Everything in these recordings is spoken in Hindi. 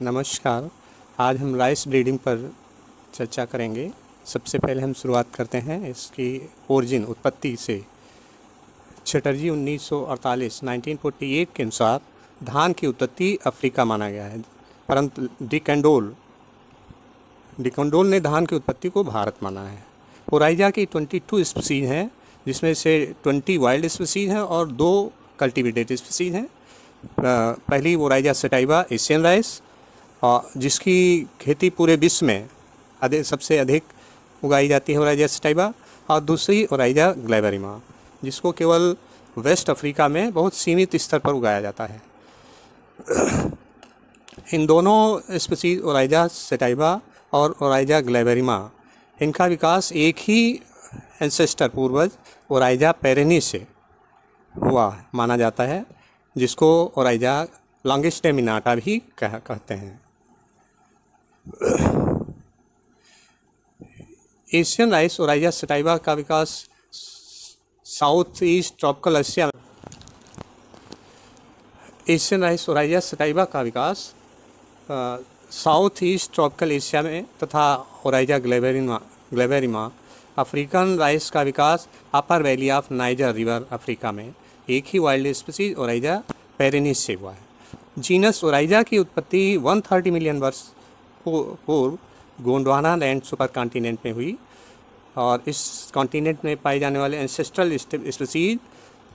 नमस्कार। आज हम राइस ब्रीडिंग पर चर्चा करेंगे। सबसे पहले हम शुरुआत करते हैं इसकी ओरिजिन उत्पत्ति से। चटर्जी 1948 1948 के अनुसार धान की उत्पत्ति अफ्रीका माना गया है, परंतु डिकंडोल ने धान की उत्पत्ति को भारत माना है। ओराइजा की 22 स्पीसीज हैं, जिसमें से 20 वाइल्ड स्पीसीज हैं और 2 कल्टिवेटेड स्पीसीज हैं। पहली ओराइजा सटाइवा एशियन राइस, जिसकी खेती पूरे विश्व में सबसे अधिक उगाई जाती है ओराइजा सटाइवा, और दूसरी ओराइजा ग्लैबरिमा, जिसको केवल वेस्ट अफ्रीका में बहुत सीमित स्तर पर उगाया जाता है। इन दोनों स्पीसीज ओराइजा सटाइवा और ओराइजा ग्लैबरिमा, इनका विकास एक ही एंसेस्टर पूर्वज ओराइजा पेरेनिस से हुआ माना जाता है, जिसको ओराइजा लॉन्गिस्टेमिनाटा भी कहते हैं। एशियन राइस ओराइजा सटाइवा का विकास South East tropical Asia Asian rice Oryza sativa का विकास साउथ ईस्ट ट्रॉपिकल एशिया में तथा ओराइजा ग्लैबरिमा अफ्रीकन राइस का विकास upper valley of Niger river Africa में एक ही वाइल्ड स्पीसीज ओराइजा पेरेनिस से हुआ है। जीनस ओराइजा की उत्पत्ति 130 मिलियन वर्ष पूर्व गोंडवाना लैंड सुपर कॉन्टिनेंट में हुई, और इस कॉन्टिनेंट में पाए जाने वाले एंसेस्ट्रल स्पीसीज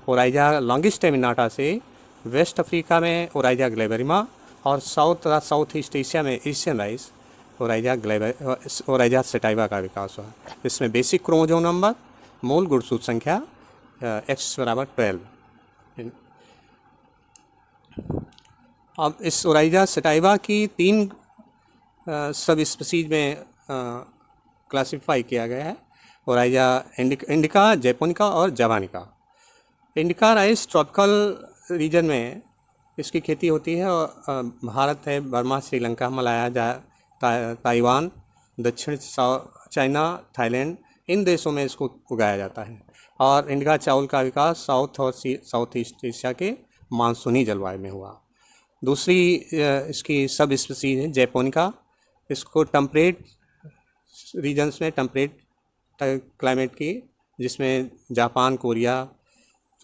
ओराइजा लॉन्गिस्टेमिनाटा से वेस्ट अफ्रीका में ओराइजा ग्लैबरिमा और साउथ तथा साउथ ईस्ट एशिया में एशियन राइस ओराइजा सटाइवा का विकास हुआ। इसमें बेसिक क्रोमोसोम नंबर, मूल गुणसूत्र संख्या X=12। अब इस ओराइजा सटाइवा की 3 सब स्पीसीज में क्लासिफाई किया गया है। ओराइजा इंडिका, जैपोनिका और जावानिका। इंडिका राइस ट्रॉपिकल रीजन में इसकी खेती होती है, और भारत है, बर्मा, श्रीलंका, मलाया, ताइवान, दक्षिण चाइना, थाईलैंड, इन देशों में इसको उगाया जाता है। और इंडिका चावल का विकास साउथ और साउथ ईस्ट एशिया के मानसूनी जलवायु में हुआ। दूसरी इसकी सब स्पीसीज है जैपोनिका। इसको टेम्परेट रीजन्स में, टेम्परेट क्लाइमेट की, जिसमें जापान, कोरिया,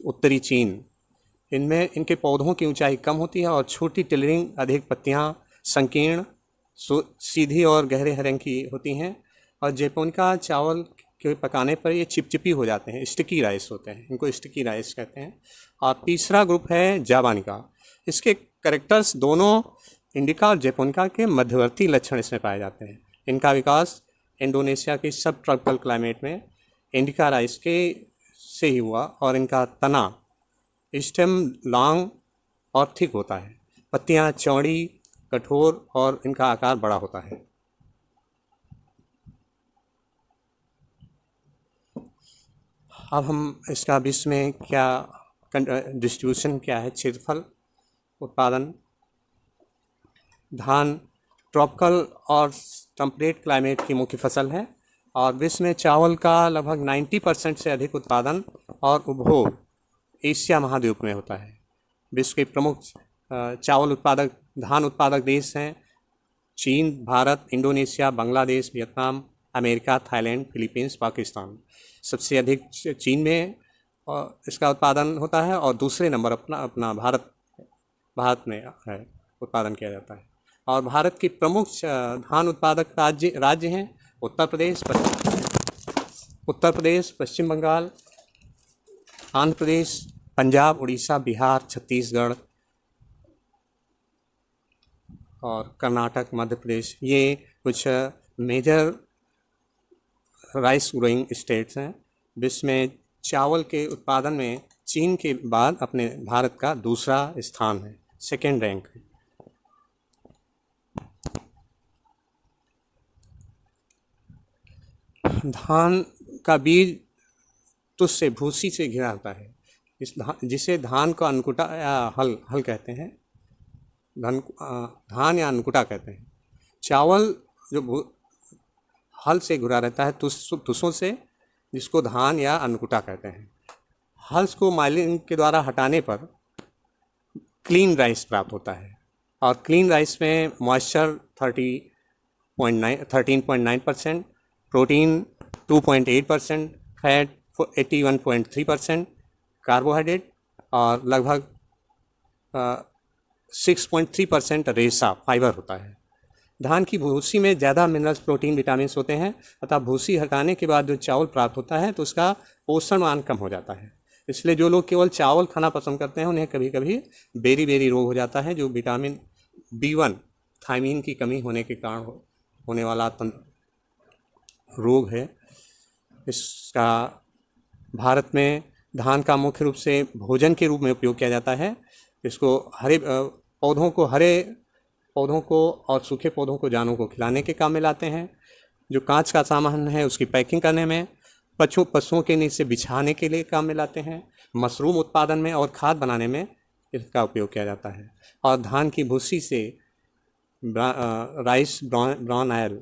उत्तरी चीन, इनमें इनके पौधों की ऊंचाई कम होती है और छोटी टिलरिंग, अधिक पत्तियां संकीर्ण, सीधी और गहरे हरे रंग की होती हैं। और जैपोनिका चावल के पकाने पर ये चिपचिपी हो जाते हैं, स्टिकी राइस होते हैं, इनको स्टिकी राइस कहते हैं। और तीसरा ग्रुप है जावानिका। इसके कैरेक्टर्स दोनों इंडिका और जैपोनिका के मध्यवर्ती लक्षण इसमें पाए जाते हैं। इनका विकास इंडोनेशिया के सब ट्रॉपिकल क्लाइमेट में इंडिका राइस के से ही हुआ, और इनका तना स्टेम लॉन्ग और थिक होता है, पत्तियां चौड़ी, कठोर, और इनका आकार बड़ा होता है। अब हम इसका विश्व में क्या डिस्ट्रीब्यूशन क्या है, क्षेत्रफल, उत्पादन। धान ट्रॉपिकल और टेम्परेट क्लाइमेट की मुख्य फसल है, और विश्व में चावल का लगभग 90% से अधिक उत्पादन और उपभोग एशिया महाद्वीप में होता है। विश्व के प्रमुख धान उत्पादक देश हैं चीन, Bharat, Indonesia, Bangladesh, Vietnam, America, Thailand, Philippines, Pakistan. सबसे अधिक चीन में इसका उत्पादन होता है, और दूसरे नंबर अपना भारत में है, उत्पादन किया जाता है। और भारत की प्रमुख धान उत्पादक राज्य हैं उत्तर प्रदेश, पश्चिम बंगाल, आंध्र प्रदेश, पंजाब, उड़ीसा, बिहार, छत्तीसगढ़ और कर्नाटक, मध्य प्रदेश। ये कुछ मेजर राइस ग्रोइंग स्टेट्स हैं। विश्व में चावल के उत्पादन में चीन के बाद अपने भारत का दूसरा स्थान है, सेकेंड रैंक है। धान का बीज तुष से, भूसी से घिरा होता है, जिसे धान का अन्नकूटा या हल कहते हैं, धान या अन्नकूटा कहते हैं। चावल जो हल से घिरा रहता है तुषों से, जिसको धान या अन्नकूटा कहते हैं। हल्स को माइलिंग के द्वारा हटाने पर क्लीन राइस प्राप्त होता है, और क्लीन राइस में मॉइस्चर 13.9%, प्रोटीन 2.8%, फैट 81.3%, कार्बोहाइड्रेट और लगभग 6.3% रेशा फाइबर होता है। धान की भूसी में ज़्यादा मिनरल्स, प्रोटीन, विटामिन्स होते हैं, अतः भूसी हटाने के बाद जो चावल प्राप्त होता है तो उसका पोषण मान कम हो जाता है। इसलिए जो लोग केवल चावल खाना पसंद करते हैं उन्हें कभी कभी बेरी रोग हो जाता है, जो विटामिन B1 थायमीन की कमी होने के कारण होने वाला रोग है। इसका भारत में धान का मुख्य रूप से भोजन के रूप में उपयोग किया जाता है। इसको हरे पौधों को और सूखे पौधों को जानवरों को खिलाने के काम में लाते हैं। जो कांच का सामान है उसकी पैकिंग करने में, पशुओं के नीचे बिछाने के लिए काम में लाते हैं, मशरूम उत्पादन में और खाद बनाने में इसका उपयोग किया जाता है। और धान की भूसी से राइस ब्राउन ऑयल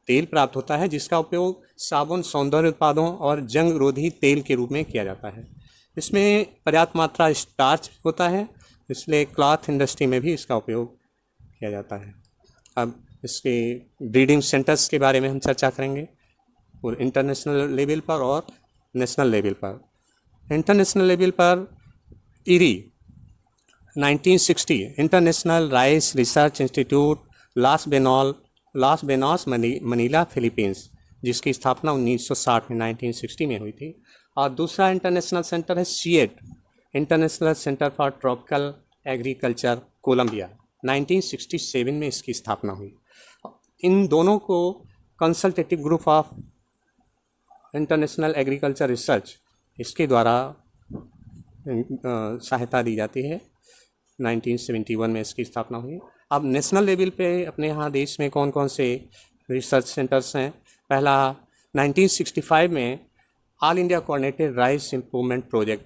तेल प्राप्त होता है, जिसका उपयोग साबुन, सौंदर्य उत्पादों और जंग रोधी तेल के रूप में किया जाता है। इसमें पर्याप्त मात्रा स्टार्च होता है, इसलिए क्लॉथ इंडस्ट्री में भी इसका उपयोग किया जाता है। अब इसके ब्रीडिंग सेंटर्स के बारे में हम चर्चा करेंगे, और इंटरनेशनल लेवल पर और नेशनल लेवल पर। इंटरनेशनल लेवल पर IRRI 1960 International Rice Research Institute Los Banos Manila Philippines, जिसकी स्थापना 1960 में 1960 में हुई थी। और दूसरा इंटरनेशनल सेंटर है CIAT, international centre for tropical agriculture, Colombia, 1967 में इसकी स्थापना हुई। इन दोनों को consultative group of international agriculture research, इसके द्वारा सहायता दी जाती है। 1971 में इसकी स्थापना हुई। अब नेशनल लेवल पे अपने यहाँ देश में कौन कौन से रिसर्च सेंटर्स हैं? पहला 1965 में all India coordinated rice improvement project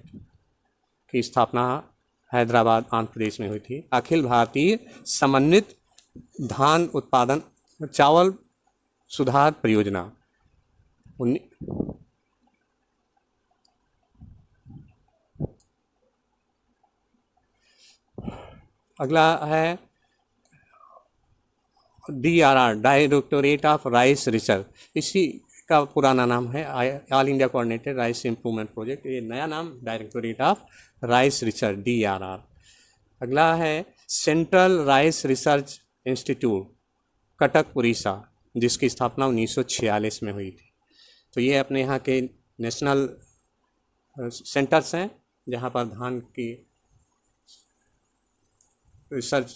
की स्थापना हैदराबाद, आंध्र प्रदेश में हुई थी। अखिल भारतीय समन्वित धान उत्पादन चावल सुधार परियोजना अगला है DRR, directorate of rice research, इसी का पुराना नाम है all India coordinated rice improvement project, ये नया नाम directorate of rice research DRR। अगला है central rice Research institute Cuttack Orissa, जिसकी स्थापना 1946 में हुई थी। तो ये अपने यहाँ के नेशनल सेंटर्स हैं जहाँ पर धान की रिसर्च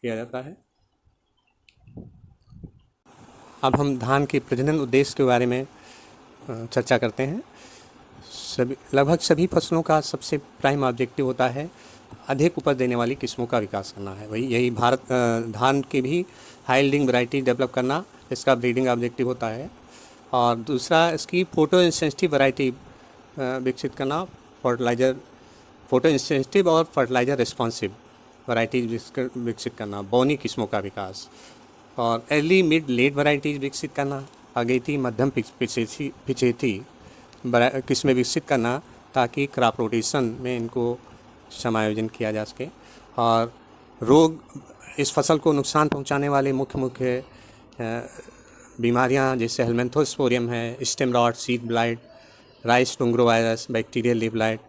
किया जाता है। अब हम धान के प्रजनन उद्देश्य के बारे में चर्चा करते हैं। लगभग सभी फसलों का सबसे प्राइम ऑब्जेक्टिव होता है अधिक उपज देने वाली किस्मों का विकास करना है। यही धान के भी हाई यील्डिंग वैरायटी डेवलप करना इसका ब्रीडिंग ऑब्जेक्टिव होता है। और दूसरा इसकी फोटो इंसेंसिटिव वैरायटी विकसित करना, फोटो इंसेंसिटिव और फर्टिलाइजर रिस्पॉन्सिव वैरायटीज विकसित करना, बौनी किस्मों का विकास, और अर्ली मिड लेट वैरायटीज विकसित करना, अगेती मध्यम पिछेती किस्में विकसित करना, ताकि क्रॉप रोटेशन में इनको समायोजन किया जा सके। और रोग, इस फसल को नुकसान पहुंचाने वाले मुख्य बीमारियां जैसे हेलमेंथोस्पोरियम है, stem rot, seed blight, rice tungro virus, bacterial leaf blight,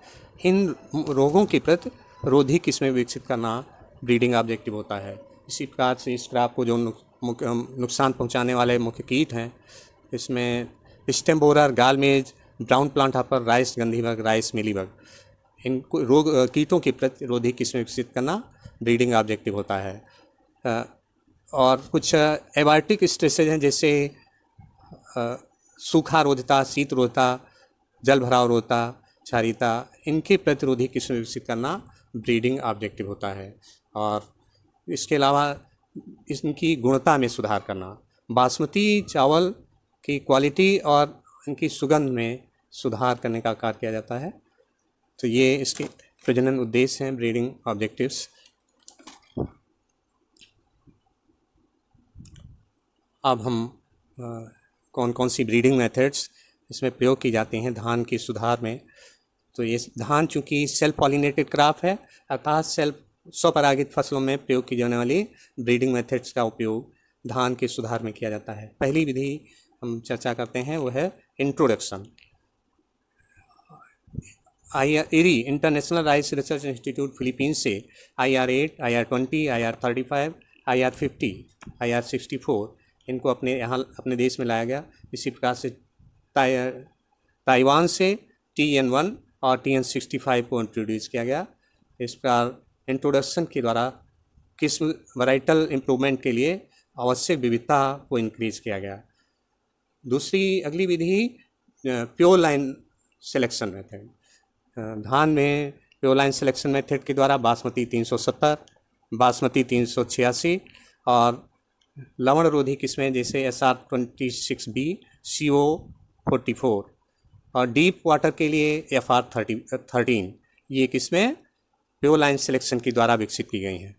इन रोगों के प्रति रोधी किस्में विकसित करना ब्रीडिंग ऑब्जेक्टिव होता है। इसी प्रकार से इस क्रॉप को जो नुकसान पहुंचाने वाले मुख्य कीट हैं, इसमें stem borer, gall midge, brown plant hopper, rice gundhi bug, rice mealybug, इनको कीटों के प्रति रोधी किस्में विकसित करना ब्रीडिंग ऑब्जेक्टिव होता है। और कुछ एबायोटिक स्ट्रेसेज हैं जैसे सूखा रोधता, शीत रोधता, जल भराव रोधता, क्षारीयता, इनके प्रतिरोधी किस्में विकसित करना ब्रीडिंग ऑब्जेक्टिव होता है। और इसके अलावा इनकी गुणवत्ता में सुधार करना, बासमती चावल की क्वालिटी और इनकी सुगंध में सुधार करने का कार्य किया जाता है। तो ये इसके प्रजनन उद्देश्य हैं, ब्रीडिंग ऑब्जेक्टिव्स। अब हम कौन कौन सी ब्रीडिंग मेथड्स इसमें प्रयोग की जाती हैं धान की सुधार में। तो ये धान चूँकि सेल्फ पॉलिनेटेड क्रॉप है, अर्थात सेल्फ स्वपरागित फसलों में प्रयोग की जाने वाली ब्रीडिंग मेथड्स का उपयोग धान के सुधार में किया जाता है। पहली विधि हम चर्चा करते हैं वो है introduction. IRI international Rice Research institute Philippines से IR8, IR20, IR35, IR50, IR64 इनको अपने यहाँ अपने देश में लाया गया। इसी प्रकार से ताइवान से TN1 और TN65 को इंट्रोड्यूस किया गया। इस प्रकार इंट्रोडक्शन के द्वारा किस्म वैराइटल इम्प्रूवमेंट के लिए आवश्यक विविधता को इंक्रीज किया गया। दूसरी अगली विधि प्योर लाइन सिलेक्शन मेथड। धान में प्योर लाइन सिलेक्शन मेथड के द्वारा बासमती 370, बासमती 386 और लवण रोधी किस्में जैसे SR26B, CO44 और डीप वाटर के लिए FR13 ये किस्में प्योर लाइन सिलेक्शन के द्वारा विकसित की गई हैं।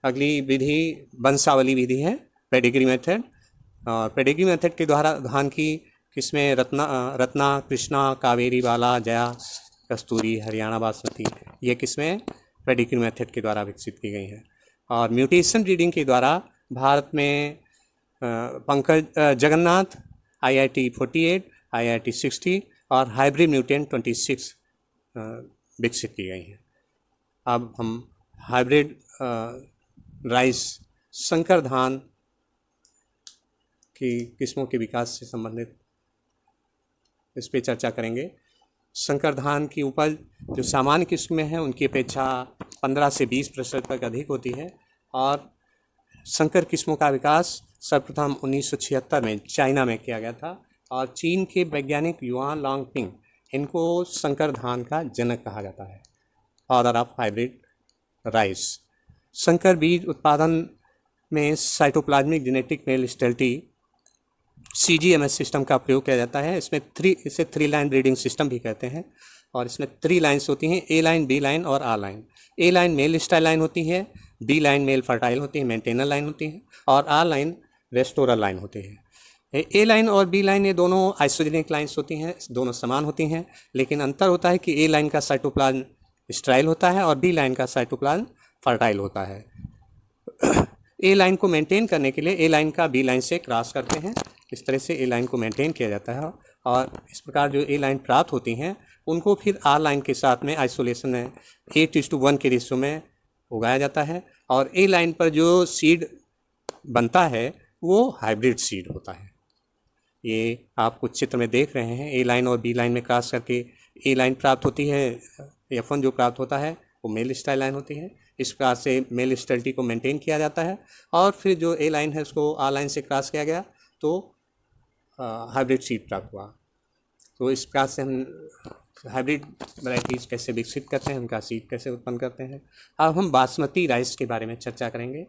अगली विधि वंशावली विधि है, पेडिग्री मेथड। पेडिग्री मेथड के द्वारा धान की किस्में रत्ना, कृष्णा, कावेरी बाला, जया, कस्तूरी, हरियाणा बासमती ये किस्में पेडिग्री मेथड के द्वारा विकसित की गई हैं। और म्यूटेशन ब्रीडिंग के द्वारा भारत में पंकज जगन्नाथ, IIT 48, IIT 60 और हाइब्रिड म्यूटेंट 26 विकसित की गई हैं। अब हम हाइब्रिड राइस संकर धान की किस्मों के विकास से संबंधित इस पे चर्चा करेंगे। संकर धान की उपज जो सामान्य किस्म में है उनकी अपेक्षा 15 से 20% तक अधिक होती है। और संकर किस्मों का विकास सर्वप्रथम 1976 में चाइना में किया गया था और चीन के वैज्ञानिक युआन लॉन्गपिंग इनको संकर धान का जनक कहा जाता है, फादर ऑफ हाइब्रिड राइस। संकर बीज उत्पादन में cytoplasmic genetic male sterility CGMS system का प्रयोग किया जाता है। इसे 3 लाइन ब्रीडिंग सिस्टम भी कहते हैं और इसमें 3 लाइन्स होती हैं, A लाइन, B लाइन और R line. A line male style line होती है, B लाइन मेल फर्टाइल होती है, मेंटेनर लाइन होती है और R लाइन रेस्टोरर लाइन होती है। A लाइन और B लाइन ये दोनों आइसोजेनिक लाइन्स होती हैं, दोनों समान होती हैं, लेकिन अंतर होता है कि A लाइन का साइटोप्लाज्म स्टेराइल होता है और B लाइन का साइटोप्लाज्म फर्टाइल होता है। A लाइन को मेंटेन करने के लिए A लाइन का B लाइन से क्रॉस करते हैं। इस तरह से A लाइन को मेंटेन किया जाता है और इस प्रकार जो A लाइन प्राप्त होती हैं उनको फिर R लाइन के साथ में आइसोलेशन में 8:1 के रेशो में उगाया जाता है और A लाइन पर जो सीड बनता है वो हाइब्रिड सीड होता है। ये आप कुछ चित्र में देख रहे हैं, A लाइन और B लाइन में क्रॉस करके A लाइन प्राप्त होती है। F1 जो प्राप्त होता है वो मेल स्टाइल लाइन होती है। इस प्रकार से मेल स्टेरिलिटी को मेंटेन किया जाता है और फिर जो A लाइन है उसको R लाइन से क्रॉस किया गया तो हाइब्रिड सीड प्राप्त हुआ। तो इस प्रकार से हम हाइब्रिड वैराइटीज़ कैसे विकसित करते हैं, उनका सीड कैसे उत्पन्न करते हैं। अब हम बासमती राइस के बारे में चर्चा करेंगे।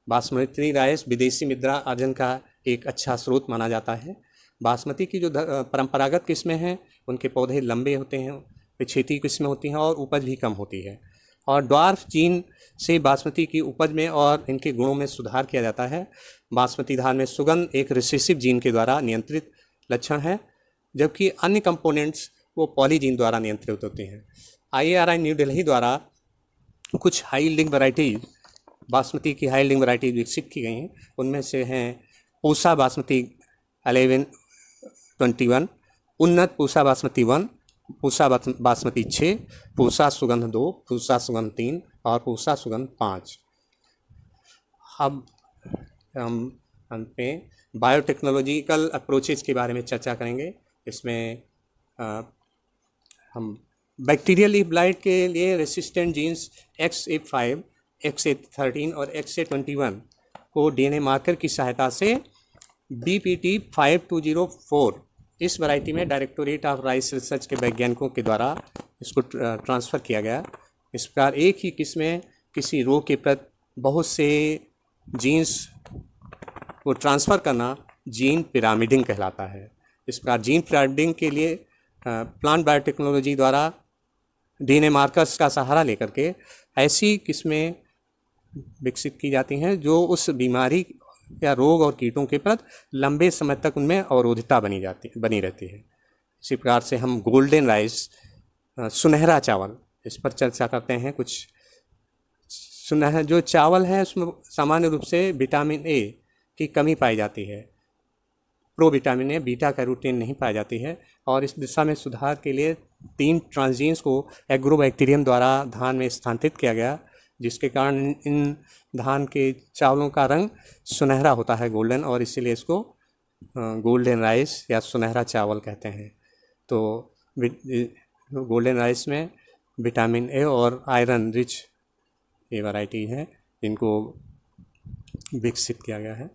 बासमती राइस विदेशी मुद्रा अर्जन का एक अच्छा स्रोत माना जाता है। बासमती की जो परंपरागत किस्में हैं उनके पौधे लंबे होते हैं, पिछेती किस्में होती हैं और उपज भी कम होती है। और ड्वार्फ जीन से बासमती की उपज में और इनके गुणों में सुधार किया जाता है। बासमती धान में सुगंध एक रिसेसिव जीन के द्वारा नियंत्रित लक्षण है, जबकि अन्य कंपोनेंट्स वो पॉलीजीन द्वारा नियंत्रित होते हैं। IARI न्यू दिल्ली द्वारा कुछ हाई यील्डिंग वैरायटीज, बासमती की हाई यील्डिंग वैरायटीज विकसित की गई हैं। उनमें से हैं पूसा बासमती 1121, उन्नत पूसा बासमती 1, पूसा बासमती 6, पूसा सुगंध 2, पूसा सुगंध 3 और पूसा सुगंध 5। अब हम अंत में बायोटेक्नोलॉजिकल अप्रोचेज के बारे में चर्चा करेंगे। इसमें हम बैक्टीरियल लीफ ब्लाइट के लिए रेसिस्टेंट जीन्स XA5, XA13 और XA21 को DNA मार्कर की सहायता से BPT 5204 इस वैरायटी में डायरेक्टोरेट ऑफ राइस रिसर्च के वैज्ञानिकों के द्वारा इसको ट्रांसफ़र किया गया। इस प्रकार एक ही किस्म में किसी रोग के प्रति बहुत से जीन्स को ट्रांसफ़र करना जीन पिरामिडिंग कहलाता है। इस प्रकार जीन पिरामिडिंग के लिए प्लांट बायोटेक्नोलॉजी द्वारा DNA मार्कर्स का सहारा लेकर के ऐसी किस्में विकसित की जाती हैं जो उस बीमारी या रोग और कीटों के प्रति लंबे समय तक उनमें अवरोधिता बनी रहती है। इसी प्रकार से हम गोल्डन राइस, सुनहरा चावल, इस पर चर्चा करते हैं। कुछ सुनहरा जो चावल है उसमें सामान्य रूप से विटामिन ए की कमी पाई जाती है। प्रोविटामिन ए, बीटा कैरोटीन नहीं पाई जाती है। और इस दिशा में सुधार के लिए 3 ट्रांसजीन्स को एग्रोबैक्टीरियम द्वारा धान में स्थानांतरित किया गया, जिसके कारण इन धान के चावलों का रंग सुनहरा होता है, गोल्डन, और इसीलिए इसको गोल्डन राइस या सुनहरा चावल कहते हैं। तो गोल्डन राइस में विटामिन ए और आयरन रिच ये वैरायटी है, इनको विकसित किया गया है।